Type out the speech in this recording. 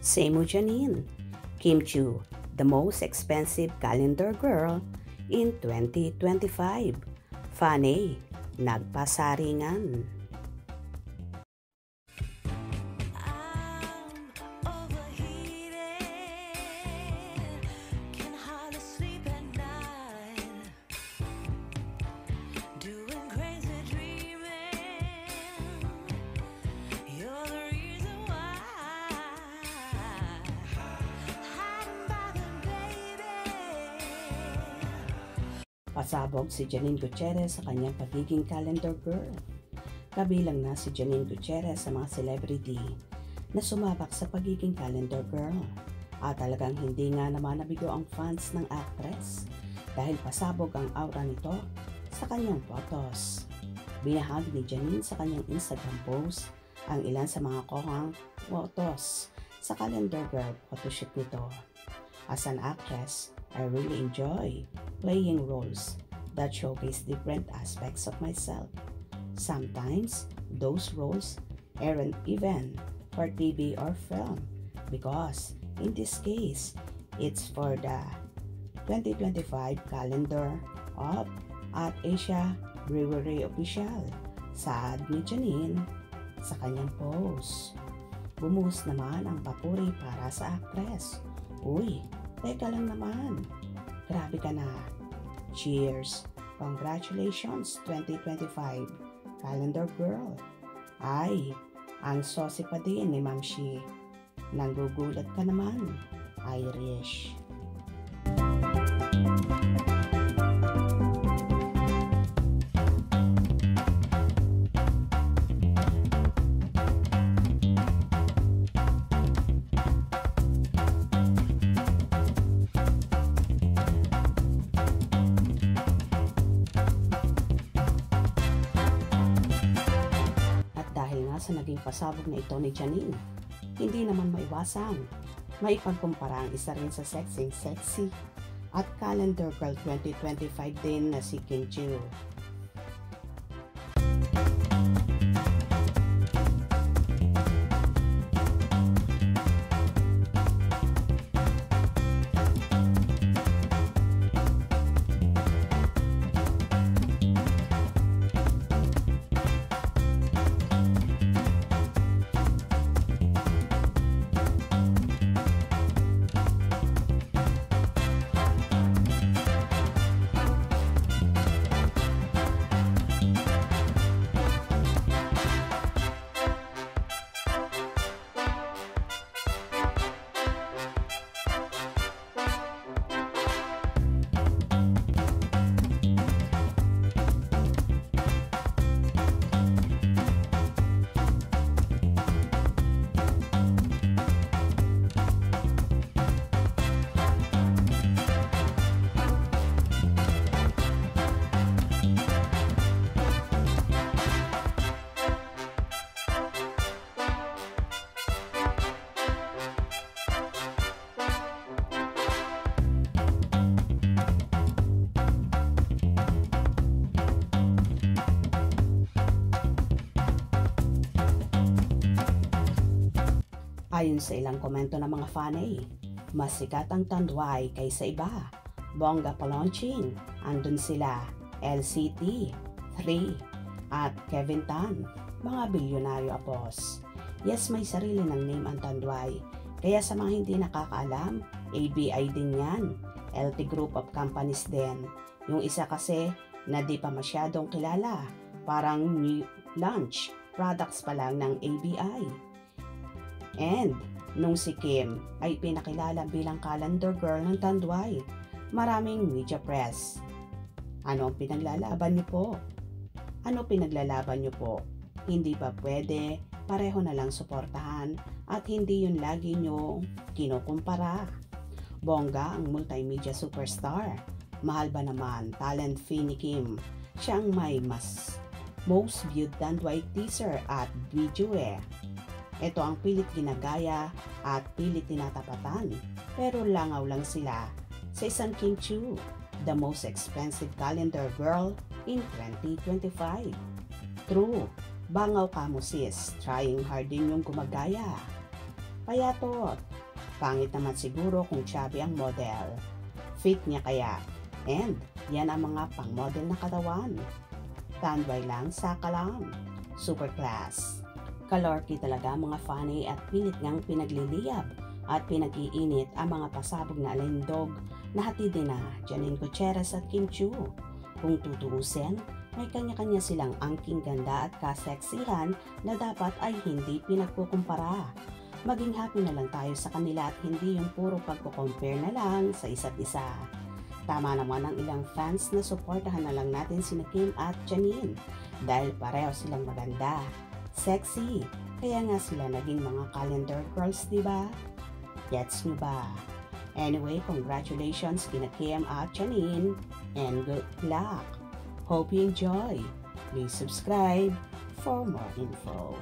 Same mo Janine. Kim Chiu, the most expensive calendar girl in 2025. Fanny, nagpasaringan. Pasabog si Janine Gutierrez sa kanyang pagiging calendar girl. Kabilang na si Janine Gutierrez sa mga celebrity na sumabak sa pagiging calendar girl. At talagang hindi nga naman nabigo ang fans ng actress dahil pasabog ang aura nito sa kanyang photos. Binahagi ni Janine sa kanyang Instagram post ang ilan sa mga kohang photos sa calendar girl photoshoot nito. As an actress, I really enjoy playing roles that showcase different aspects of myself. Sometimes, those roles aren't even for TV or film because, in this case, it's for the 2025 calendar of at Asia Brewery Official. Saad ni Janine sa kanyang post. Bumuhos naman ang papuri para sa actress. Uy, teka lang naman. Grabe ka na. Cheers! Congratulations 2025 Calendar Girl. Ay, ang saucy pa din ni Ma'am Shi. Nanggugulat ka naman, Irish. Sa naging pasabog na ito ni Janine, hindi naman maiwasang maipagkumpara ang isa rin sa sexy at calendar girl 2025 din na si Kim Chiu. Ayon sa ilang komento ng mga fanay, mas sikat ang Tanduay kaysa iba. Bongga pa launching, andun sila LCT, 3, at Kevin Tan, mga bilyonaryo apos. Yes, may sarili ng name ang Tanduay, kaya sa mga hindi nakakaalam, ABI din yan, LT Group of Companies din. Yung isa kasi na di pa masyadong kilala, parang new launch products pa lang ng ABI. And nung si Kim ay pinakilala bilang calendar girl ng Tanduay, maraming media press. Ano ang pinaglalaban niyo po? Ano pinaglalaban niyo po? Hindi ba pwede pareho na lang suportahan at hindi yun lagi niyo kinukumpara? Bongga ang multimedia superstar. Mahal ba naman talent fee ni Kim? Siya ang may most viewed Tanduay teaser at video eh. Ito ang pilit ginagaya at pilit tinatapatan, pero langaw lang sila sa isang Kim Chiu, the most expensive calendar girl in 2025. True, bangaw ka mo sis, trying hard din yung gumagaya. Kaya to, Pangit naman siguro kung chubby ang model. Fit niya kaya. And yan ang mga pang-model na katawan. Tanbay lang, saka lang. Super class. Kalorky talaga mga funny at pilit ngang pinagliliyab at pinag-iinit ang mga pasabog na alindog na hatid na Janine Gutierrez at Kim Chiu. Kung tutuusin, may kanya-kanya silang angking ganda at kaseksihan na dapat ay hindi pinagkukumpara. Maging happy na lang tayo sa kanila at hindi yung puro pagkukompare na lang sa isa't isa. Tama naman ang ilang fans na suportahan na lang natin sina Kim at Janine dahil pareho silang maganda, sexy, kaya nga sila naging mga calendar girls, diba? Gets nyo ba? Anyway, congratulations kina Kim at Janine and good luck. Hope you enjoy. Please subscribe for more info.